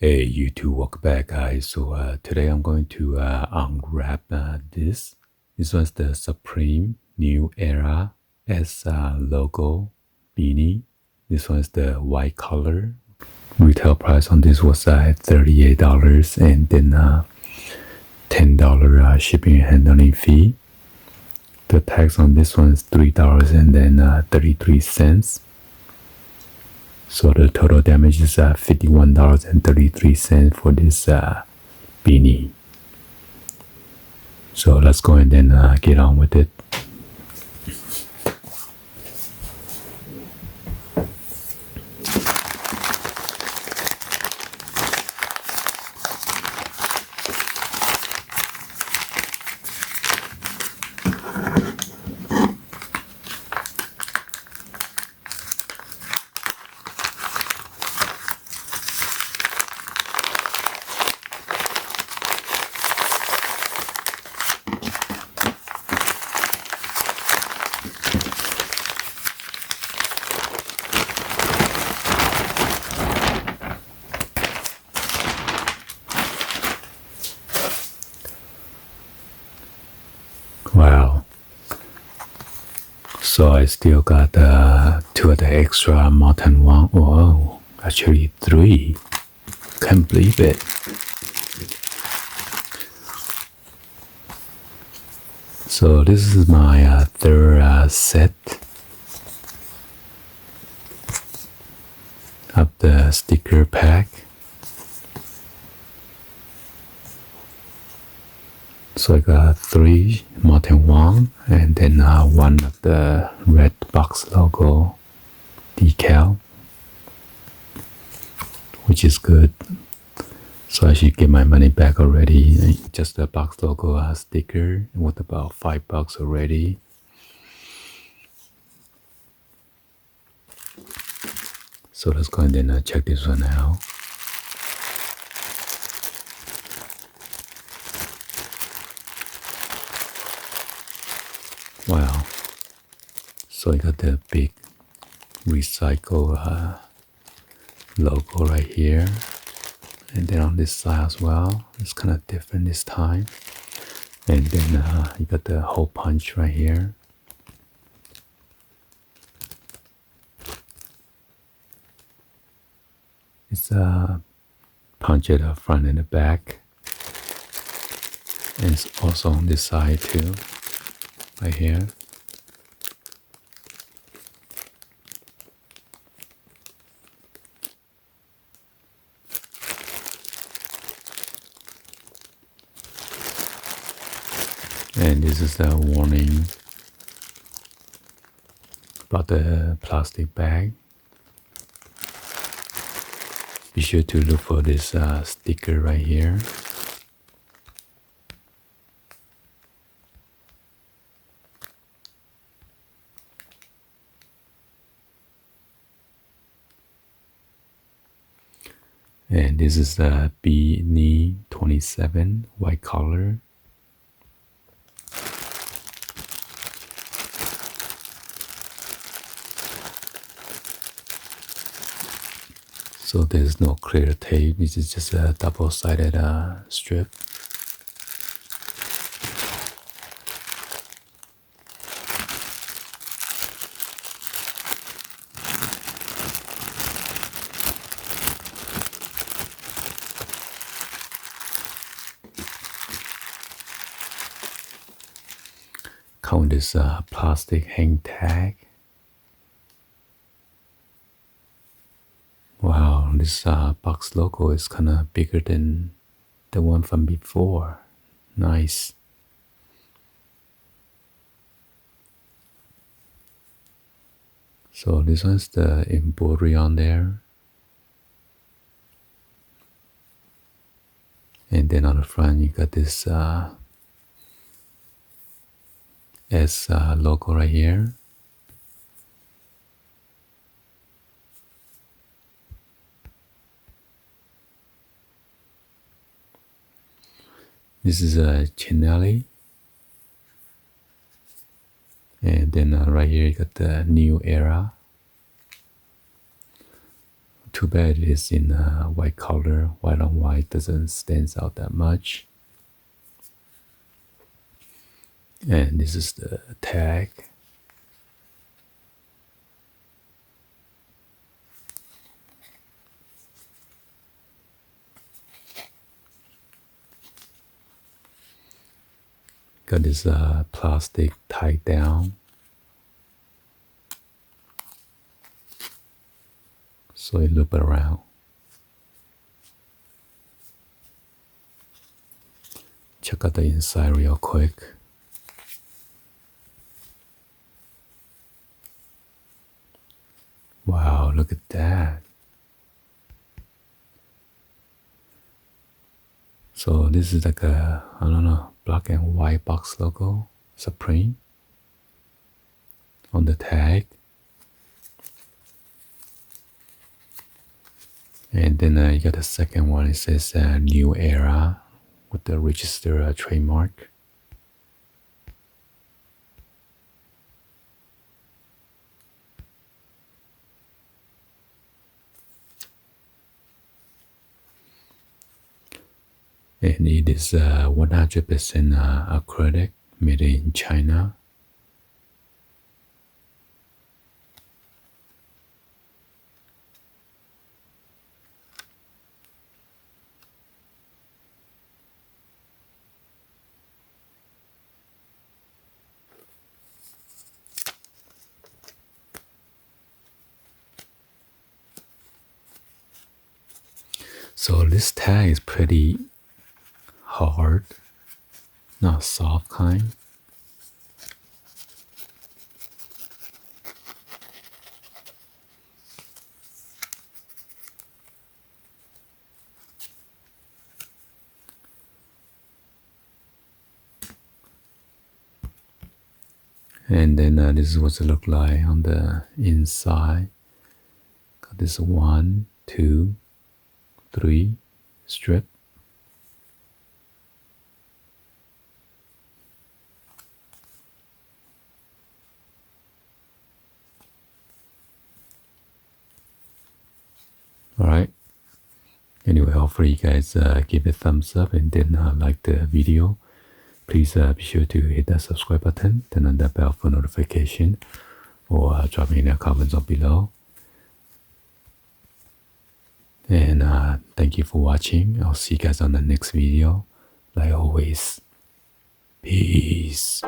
Hey YouTube, welcome back guys. So today I'm going to unwrap this. This was the Supreme New Era S logo beanie. This one's the white color. Retail price on this was $38 and then $10 shipping and handling fee. The tax on this one is $3 and then 33¢. So the total damage is $51.33 for this beanie. So let's go and then get on with it. Wow. So I still got two of the extra mountain one. Whoa, actually three. Can't believe it. So this is my third set of the sticker pack. So I got three Mountain One and then one of the red box logo decal, which is good. So I should get my money back already. Just the box logo sticker worth about $5 already. So let's go and then check this one out. Wow. So I got the big recycle logo right here. And then on this side as well. It's kind of different this time. And then you got the hole punch right here. It's punch at the front and the back. And it's also on this side too. Right here. And this is the warning about the plastic bag. Be sure to look for this sticker right here. And this is the Beanie 27 white color. So there's no clear tape. This is just a double-sided strip. Come with this plastic hang tag. Wow, this box logo is kind of bigger than the one from before. Nice. So this one's the embroidery on there. And then on the front you got this S logo right here. This is a Chinelli. And then right here you got the New Era. too bad it is in white color. White on white doesn't stand out that much. And this is the tag. Got this plastic tied down. So it loop around. Check out the inside real quick. Wow, look at that. So this is like a, I don't know, black and white box logo, Supreme, on the tag. And then you got the second one, it says New Era with the registered trademark. And it is 100% acrylic, made in China. So this tag is pretty hard, not soft kind. And then this is what it look like on the inside. Got this 1, 2, 3 strip. All right. Anyway, hopefully you guys give it a thumbs up and then like the video. Please be sure to hit that subscribe button, turn on that bell for notification, or drop me in the comments down below. And thank you for watching. I'll see you guys on the next video. Like always, peace.